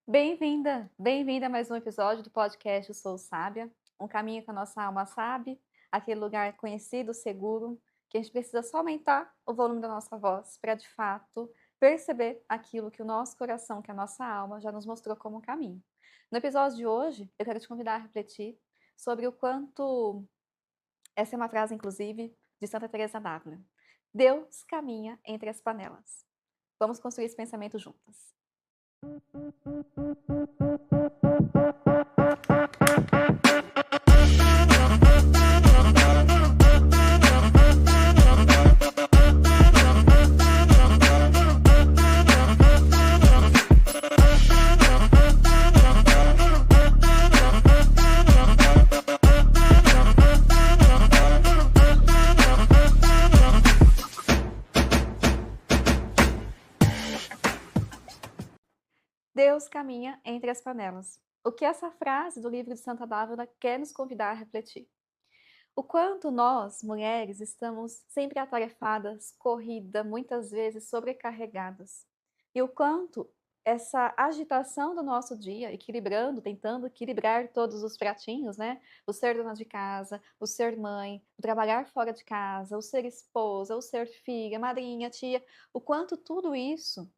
Bem-vinda, bem-vinda a mais um episódio do podcast Eu Sou Sábia, um caminho que a nossa alma sabe, aquele lugar conhecido, seguro, que a gente precisa só aumentar o volume da nossa voz para de fato perceber aquilo que o nosso coração, que a nossa alma já nos mostrou como um caminho. No episódio de hoje, eu quero te convidar a refletir sobre o quanto, essa é uma frase inclusive de Santa Teresa d'Ávila, Deus caminha entre as panelas. Vamos construir esse pensamento juntas. Deus caminha entre as panelas. O que essa frase do livro de Santa Bárbara quer nos convidar a refletir? O quanto nós, mulheres, estamos sempre atarefadas, corrida, muitas vezes sobrecarregadas. E o quanto essa agitação do nosso dia, equilibrando, tentando equilibrar todos os pratinhos, né? O ser dona de casa, o ser mãe, o trabalhar fora de casa, o ser esposa, o ser filha, madrinha, tia, o quanto tudo isso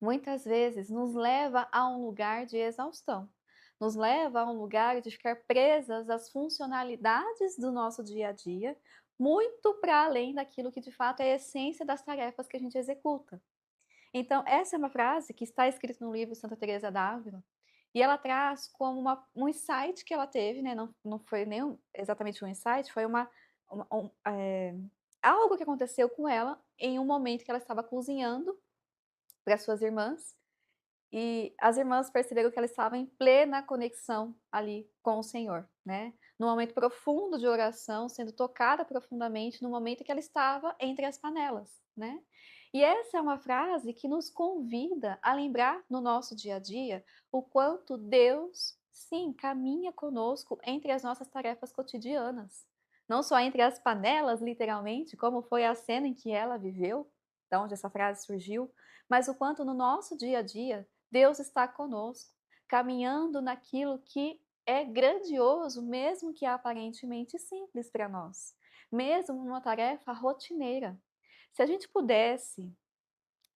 muitas vezes nos leva a um lugar de exaustão, nos leva a um lugar de ficar presas às funcionalidades do nosso dia a dia, muito para além daquilo que de fato é a essência das tarefas que a gente executa. Então, essa é uma frase que está escrita no livro Santa Teresa d'Ávila, e ela traz como um insight que ela teve, né? Não foi nem exatamente um insight, foi uma- um, é, algo que aconteceu com ela em um momento que ela estava cozinhando para suas irmãs, e as irmãs perceberam que ela estava em plena conexão ali com o Senhor, né, num momento profundo de oração, sendo tocada profundamente no momento que ela estava entre as panelas, né. E essa é uma frase que nos convida a lembrar no nosso dia a dia o quanto Deus, sim, caminha conosco entre as nossas tarefas cotidianas. Não só entre as panelas, literalmente, como foi a cena em que ela viveu, da onde essa frase surgiu, mas o quanto no nosso dia a dia Deus está conosco, caminhando naquilo que é grandioso, mesmo que aparentemente simples para nós, mesmo numa tarefa rotineira. Se a gente pudesse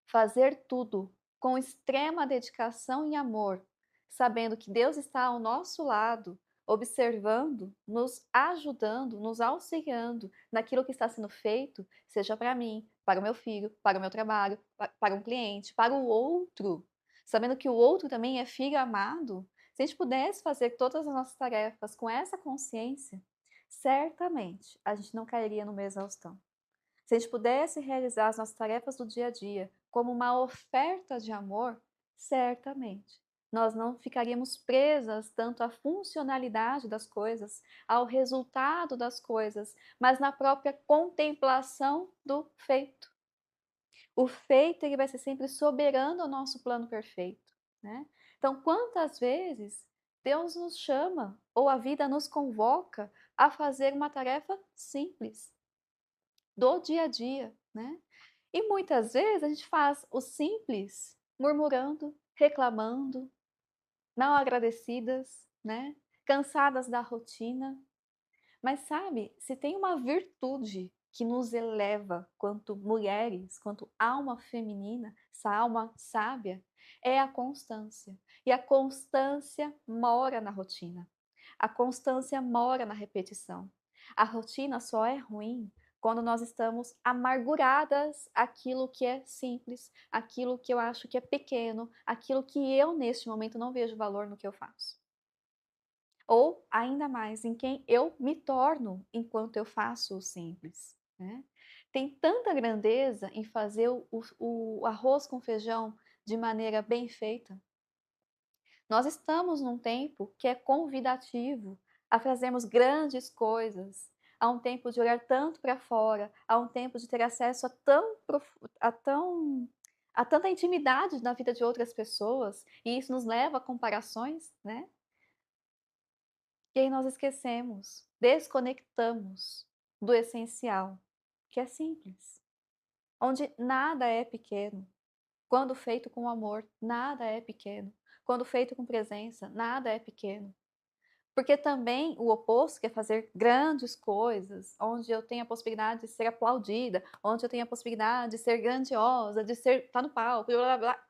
fazer tudo com extrema dedicação e amor, sabendo que Deus está ao nosso lado, observando, nos ajudando, nos auxiliando naquilo que está sendo feito, seja para mim, para o meu filho, para o meu trabalho, para um cliente, para o outro, sabendo que o outro também é filho amado, se a gente pudesse fazer todas as nossas tarefas com essa consciência, certamente a gente não cairia numa exaustão. Se a gente pudesse realizar as nossas tarefas do dia a dia como uma oferta de amor, certamente nós não ficaríamos presas tanto à funcionalidade das coisas, ao resultado das coisas, mas na própria contemplação do feito. O feito ele vai ser sempre soberano ao nosso plano perfeito, né? Então, quantas vezes Deus nos chama ou a vida nos convoca a fazer uma tarefa simples, do dia a dia, né? E muitas vezes a gente faz o simples murmurando, reclamando, mal agradecidas, né? Cansadas da rotina. Mas sabe, se tem uma virtude que nos eleva quanto mulheres, quanto alma feminina, essa alma sábia, é a constância. E a constância mora na rotina. A constância mora na repetição. A rotina só é ruim quando nós estamos amarguradas aquilo que é simples, aquilo que eu acho que é pequeno, aquilo que eu neste momento não vejo valor no que eu faço. Ou ainda mais em quem eu me torno enquanto eu faço o simples, né. Tem tanta grandeza em fazer o arroz com feijão de maneira bem feita. Nós estamos num tempo que é convidativo a fazermos grandes coisas, há um tempo de olhar tanto para fora, há um tempo de ter acesso a tanta intimidade na vida de outras pessoas, e isso nos leva a comparações, né. E aí nós esquecemos, desconectamos do essencial, que é simples, onde nada é pequeno. Quando feito com amor, nada é pequeno. quando feito com presença, nada é pequeno. Porque também o oposto, que é fazer grandes coisas, onde eu tenho a possibilidade de ser aplaudida, onde eu tenho a possibilidade de ser grandiosa, de ser estar no palco, blá blá blá.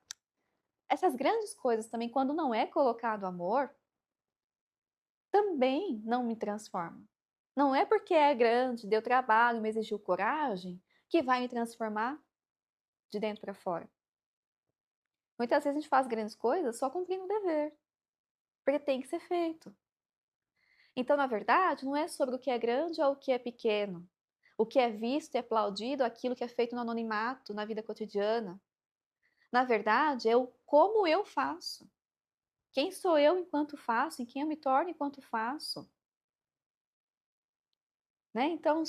Essas grandes coisas também, quando não é colocado amor, também não me transforma. Não é porque é grande, deu trabalho, me exigiu coragem, que vai me transformar de dentro para fora. Muitas vezes a gente faz grandes coisas só cumprindo um dever, porque tem que ser feito. Então, na verdade, não é sobre o que é grande ou o que é pequeno, o que é visto e aplaudido, aquilo que é feito no anonimato, na vida cotidiana. Na verdade, é o como eu faço. Quem sou eu enquanto faço, em quem eu me torno enquanto faço. Né? Então,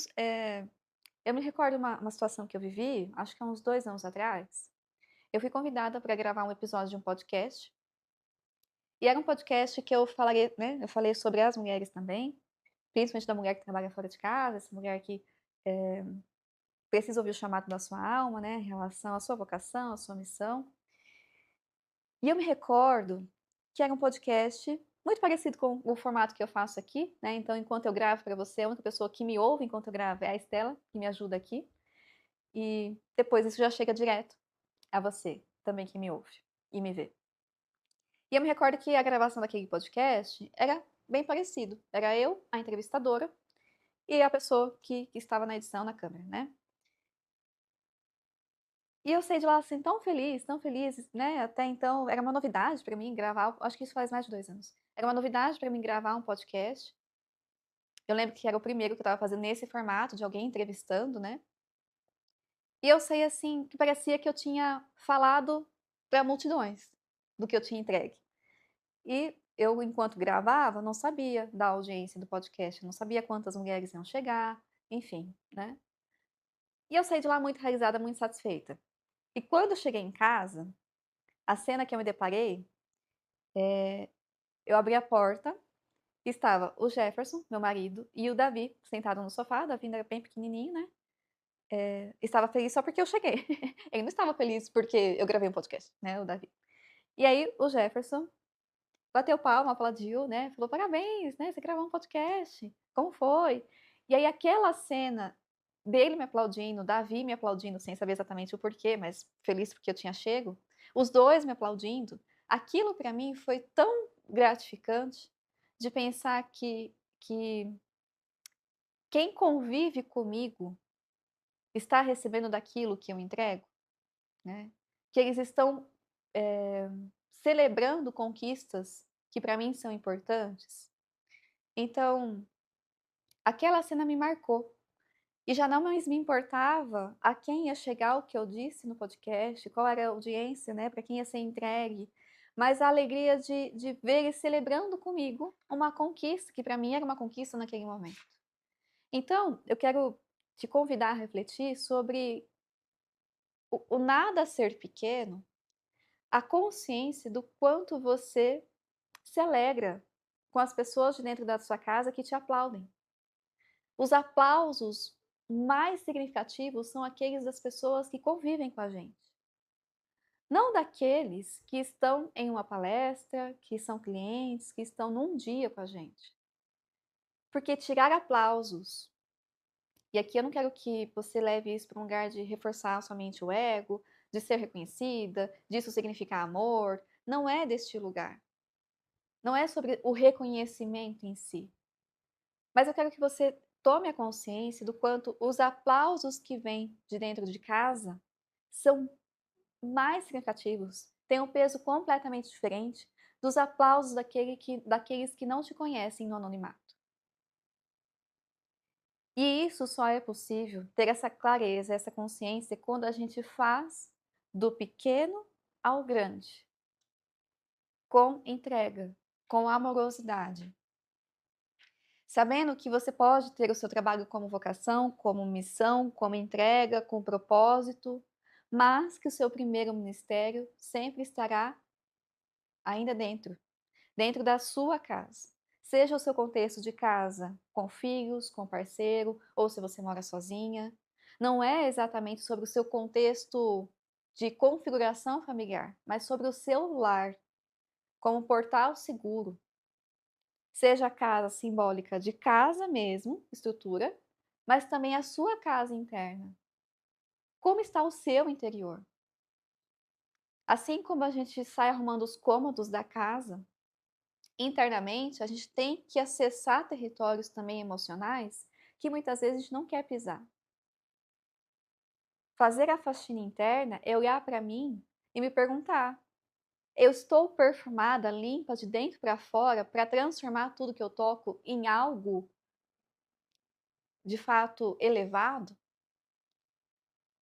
eu me recordo uma situação que eu vivi, acho que há uns 2 anos atrás. Eu fui convidada para gravar um episódio de um podcast. E era um podcast que eu falaria, né? Eu falei sobre as mulheres também, principalmente da mulher que trabalha fora de casa, essa mulher que precisa ouvir o chamado da sua alma, né, em relação à sua vocação, à sua missão. E eu me recordo que era um podcast muito parecido com o formato que eu faço aqui, né? Então, enquanto eu gravo para você, a única pessoa que me ouve enquanto eu gravo é a Estela, que me ajuda aqui. E depois isso já chega direto a você, também que me ouve e me vê. E eu me recordo que a gravação daquele podcast era bem parecido. Era eu, a entrevistadora, e a pessoa que estava na edição, na câmera, né? E eu saí de lá, assim, tão feliz, né, até então era uma novidade pra mim gravar, acho que isso faz mais de 2 anos. Era uma novidade pra mim gravar um podcast. Eu lembro que era o primeiro que eu estava fazendo nesse formato, de alguém entrevistando, né. E eu saí, assim, que parecia que eu tinha falado pra multidões do que eu tinha entregue. E eu, enquanto gravava, não sabia da audiência do podcast, não sabia quantas mulheres iam chegar, enfim, né. E eu saí de lá muito realizada, muito satisfeita. E quando eu cheguei em casa, a cena que eu me deparei, eu abri a porta, estava o Jefferson, meu marido, e o Davi sentado no sofá. O Davi ainda era bem pequenininho, né, estava feliz só porque eu cheguei. Ele não estava feliz porque eu gravei um podcast, né, o Davi. E aí o Jefferson bateu palma, aplaudiu, né, falou: "Parabéns, né, você gravou um podcast, como foi?". E aí aquela cena dele me aplaudindo, o Davi me aplaudindo, sem saber exatamente o porquê, mas feliz porque eu tinha chego, os 2 me aplaudindo, aquilo para mim foi tão gratificante de pensar que quem convive comigo está recebendo daquilo que eu entrego, né, que eles estão, eh, celebrando conquistas que para mim são importantes. Então, aquela cena me marcou. E já não mais me importava a quem ia chegar o que eu disse no podcast, qual era a audiência, né, para quem ia ser entregue, mas a alegria de ver eles celebrando comigo uma conquista, que para mim era uma conquista naquele momento. Então, eu quero te convidar a refletir sobre o nada ser pequeno, a consciência do quanto você se alegra com as pessoas de dentro da sua casa que te aplaudem. Os aplausos mais significativos são aqueles das pessoas que convivem com a gente. Não daqueles que estão em uma palestra, que são clientes, que estão num dia com a gente. Porque tirar aplausos, e aqui eu não quero que você leve isso para um lugar de reforçar somente o ego, de ser reconhecida, disso significar amor, não é deste lugar. Não é sobre o reconhecimento em si. Mas eu quero que você tome a consciência do quanto os aplausos que vêm de dentro de casa são mais significativos, têm um peso completamente diferente dos aplausos daqueles que não te conhecem no anonimato. E isso só é possível ter essa clareza, essa consciência quando a gente faz do pequeno ao grande, com entrega, com amorosidade. Sabendo que você pode ter o seu trabalho como vocação, como missão, como entrega, com propósito, mas que o seu primeiro ministério sempre estará ainda dentro da sua casa. Seja o seu contexto de casa, com filhos, com parceiro, ou se você mora sozinha. Não é exatamente sobre o seu contexto de configuração familiar, mas sobre o seu lar, como portal seguro, seja a casa simbólica de casa mesmo, estrutura, mas também a sua casa interna. Como está o seu interior? Assim como a gente sai arrumando os cômodos da casa, internamente a gente tem que acessar territórios também emocionais que muitas vezes a gente não quer pisar. Fazer a faxina interna é olhar para mim e me perguntar: eu estou perfumada, limpa de dentro para fora para transformar tudo que eu toco em algo de fato elevado?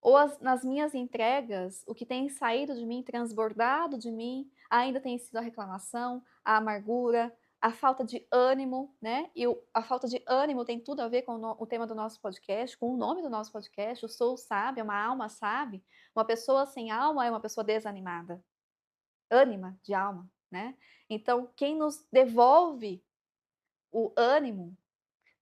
Ou nas minhas entregas, o que tem saído de mim, transbordado de mim, ainda tem sido a reclamação, a amargura, a falta de ânimo, né? E a falta de ânimo tem tudo a ver com o tema do nosso podcast, com o nome do nosso podcast, o Sou Sábia, uma alma sábia. Uma pessoa sem alma é uma pessoa desanimada, ânima de alma, né? Então, quem nos devolve o ânimo,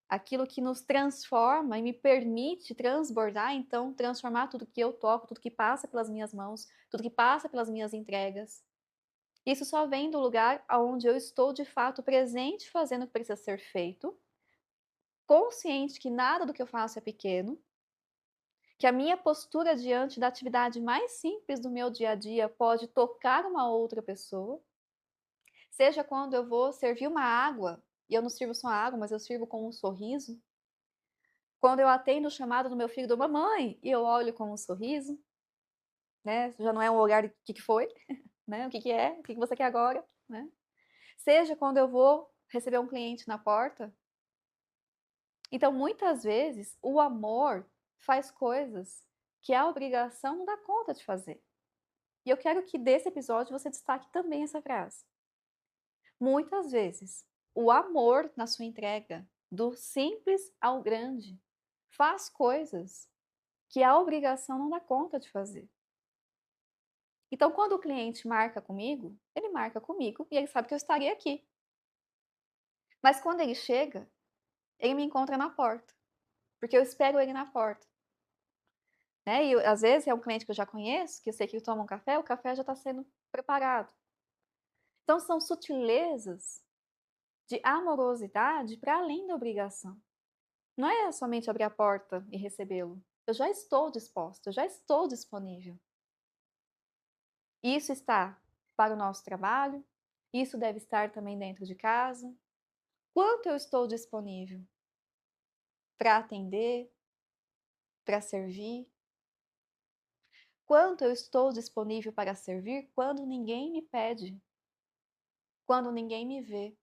aquilo que nos transforma e me permite transbordar, então transformar tudo que eu toco, tudo que passa pelas minhas mãos, tudo que passa pelas minhas entregas. Isso só vem do lugar onde eu estou de fato presente fazendo o que precisa ser feito, consciente que nada do que eu faço é pequeno, que a minha postura diante da atividade mais simples do meu dia a dia pode tocar uma outra pessoa, seja quando eu vou servir uma água, e eu não sirvo só água, mas eu sirvo com um sorriso, quando eu atendo o chamado do meu filho do mamãe e eu olho com um sorriso, né? Já não é um olhar o que foi, né? O que que é? O que que você quer agora, né? Seja quando eu vou receber um cliente na porta. Então, muitas vezes, o amor faz coisas que a obrigação não dá conta de fazer. E eu quero que desse episódio você destaque também essa frase. Muitas vezes, o amor na sua entrega, do simples ao grande, faz coisas que a obrigação não dá conta de fazer. Então, quando o cliente marca comigo, ele marca comigo e ele sabe que eu estaria aqui. Mas quando ele chega, ele me encontra na porta, porque eu espero ele na porta. Né? E às vezes é um cliente que eu já conheço, que eu sei que ele toma um café, o café já está sendo preparado. Então, são sutilezas de amorosidade para além da obrigação. Não é somente abrir a porta e recebê-lo. Eu já estou disposta, eu já estou disponível. Isso está para o nosso trabalho, isso deve estar também dentro de casa. Quanto eu estou disponível para atender, para servir? Quanto eu estou disponível para servir quando ninguém me pede, quando ninguém me vê?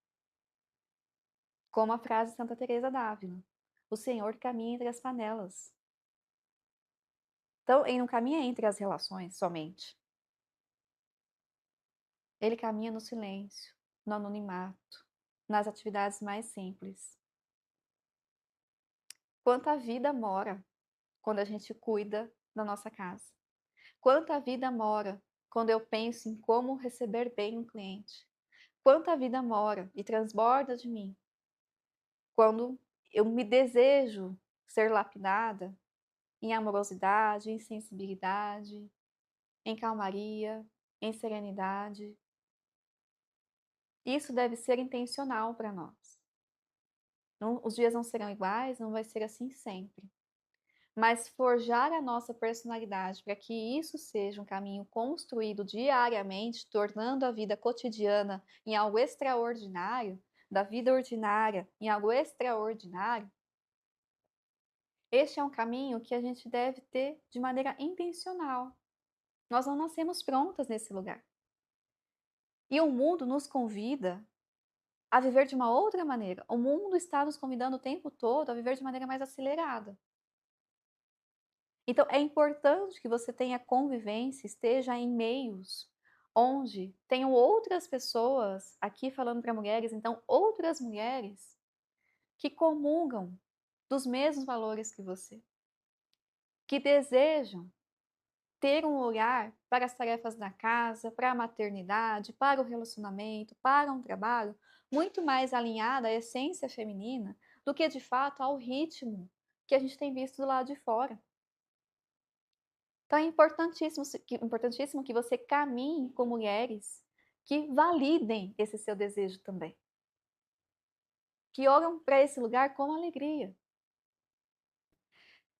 Como a frase de Santa Teresa d'Ávila: o Senhor caminha entre as panelas. Então, ele não caminha entre as relações somente. Ele caminha no silêncio, no anonimato, nas atividades mais simples. Quanta vida mora quando a gente cuida da nossa casa. Quanta vida mora quando eu penso em como receber bem um cliente. Quanta vida mora e transborda de mim quando eu me desejo ser lapidada em amorosidade, em sensibilidade, em calmaria, em serenidade. Isso deve ser intencional para nós. Não, os dias não serão iguais, não vai ser assim sempre. Mas forjar a nossa personalidade para que isso seja um caminho construído diariamente, tornando a vida cotidiana em algo extraordinário, da vida ordinária em algo extraordinário, este é um caminho que a gente deve ter de maneira intencional. Nós não nascemos prontas nesse lugar. E o mundo nos convida a viver de uma outra maneira. O mundo está nos convidando o tempo todo a viver de maneira mais acelerada. Então, é importante que você tenha convivência, esteja em meios onde tenham outras pessoas, aqui falando para mulheres, então, outras mulheres que comungam dos mesmos valores que você, que desejam ter um olhar para as tarefas da casa, para a maternidade, para o relacionamento, para um trabalho muito mais alinhado à essência feminina do que de fato ao ritmo que a gente tem visto do lado de fora. Então é importantíssimo que você caminhe com mulheres que validem esse seu desejo também, que olham para esse lugar com alegria.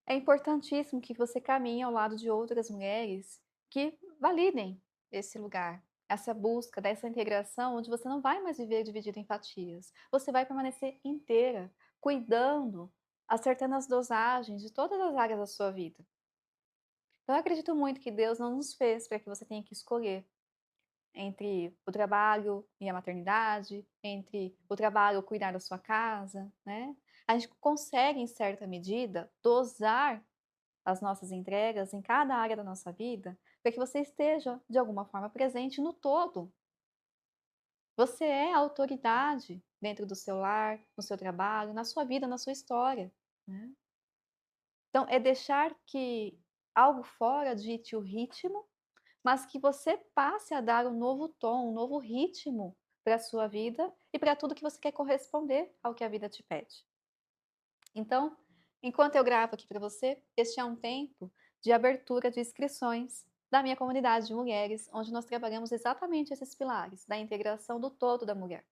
É importantíssimo que você caminhe ao lado de outras mulheres que validem esse lugar, essa busca dessa integração, onde você não vai mais viver dividido em fatias. Você vai permanecer inteira, cuidando, acertando as dosagens de todas as áreas da sua vida. Então, eu acredito muito que Deus não nos fez para que você tenha que escolher entre o trabalho e a maternidade, entre o trabalho ou cuidar da sua casa, né? A gente consegue, em certa medida, dosar as nossas entregas em cada área da nossa vida, para que você esteja, de alguma forma, presente no todo. Você é a autoridade dentro do seu lar, no seu trabalho, na sua vida, na sua história, né. Então é deixar que algo fora dite o ritmo, mas que você passe a dar um novo tom, um novo ritmo para a sua vida e para tudo que você quer corresponder ao que a vida te pede. Então, enquanto eu gravo aqui para você, este é um tempo de abertura de inscrições da minha comunidade de mulheres, onde nós trabalhamos exatamente esses pilares da integração do todo da mulher.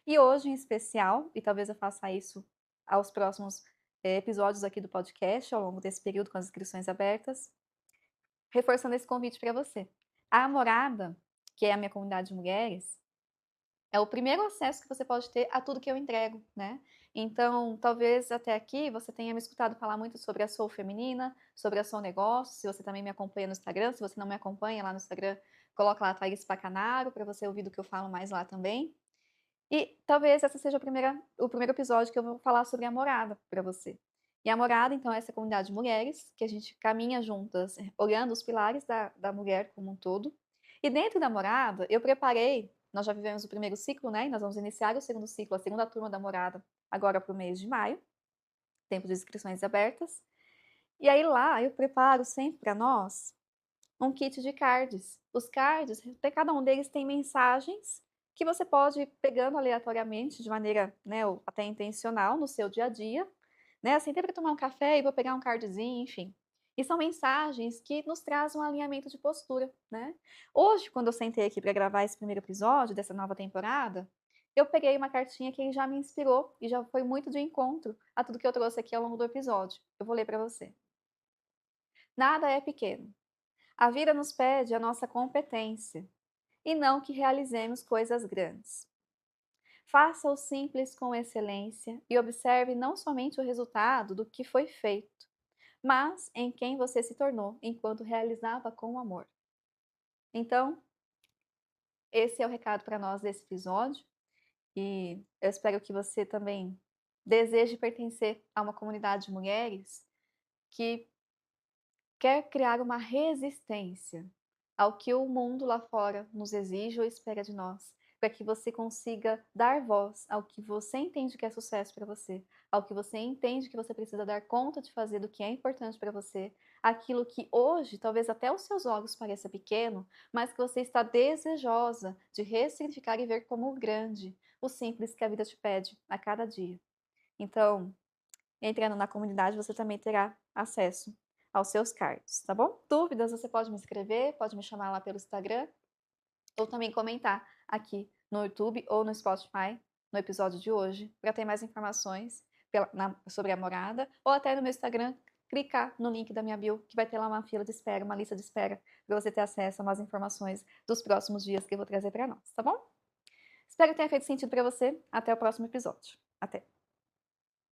E hoje, em especial, e talvez eu faça isso aos próximos episódios aqui do podcast, ao longo desse período com as inscrições abertas, reforçando esse convite para você. A Morada, que é a minha comunidade de mulheres, é o primeiro acesso que você pode ter a tudo que eu entrego, né. Então, talvez até aqui você tenha me escutado falar muito sobre a Soul Feminina, sobre a Soul Negócios, se você também me acompanha no Instagram, se você não me acompanha lá no Instagram, coloca lá Thaís Pacanaro, para você ouvir do que eu falo mais lá também. E talvez essa seja o primeiro episódio que eu vou falar sobre a morada para você. E a morada, então, é essa comunidade de mulheres, que a gente caminha juntas, olhando os pilares da mulher como um todo. E dentro da morada, eu preparei, nós já vivemos o primeiro ciclo, né? E nós vamos iniciar o segundo ciclo, a segunda turma da morada, agora para o mês de maio, tempo de inscrições abertas. E aí lá eu preparo sempre para nós um kit de cards. Os cards, cada um deles tem mensagens que você pode ir pegando aleatoriamente, de maneira, né, até intencional no seu dia a dia, né, assim, até para tomar um café e vou pegar um cardzinho, enfim. E são mensagens que nos trazem um alinhamento de postura, né. Hoje, quando eu sentei aqui para gravar esse primeiro episódio dessa nova temporada, eu peguei uma cartinha que já me inspirou e já foi muito de encontro a tudo que eu trouxe aqui ao longo do episódio. Eu vou ler para você. Nada é pequeno. A vida nos pede a nossa competência, e não que realizemos coisas grandes. Faça o simples com excelência e observe não somente o resultado do que foi feito, mas em quem você se tornou enquanto realizava com amor. Então, esse é o recado para nós desse episódio, e eu espero que você também deseje pertencer a uma comunidade de mulheres que quer criar uma resistência ao que o mundo lá fora nos exige ou espera de nós, para que você consiga dar voz ao que você entende que é sucesso para você, ao que você entende que você precisa dar conta de fazer, do que é importante para você, aquilo que hoje talvez até aos seus olhos pareça pequeno, mas que você está desejosa de ressignificar e ver como grande, o simples que a vida te pede a cada dia. Então, entrando na comunidade, você também terá acesso aos seus cards, tá bom? Dúvidas, você pode me escrever, pode me chamar lá pelo Instagram, ou também comentar aqui no YouTube ou no Spotify, no episódio de hoje, para ter mais informações sobre a morada, ou até no meu Instagram, clicar no link da minha bio, que vai ter lá uma fila de espera, uma lista de espera, para você ter acesso a mais informações dos próximos dias que eu vou trazer para nós, tá bom? Espero que tenha feito sentido para você. Até o próximo episódio. Até!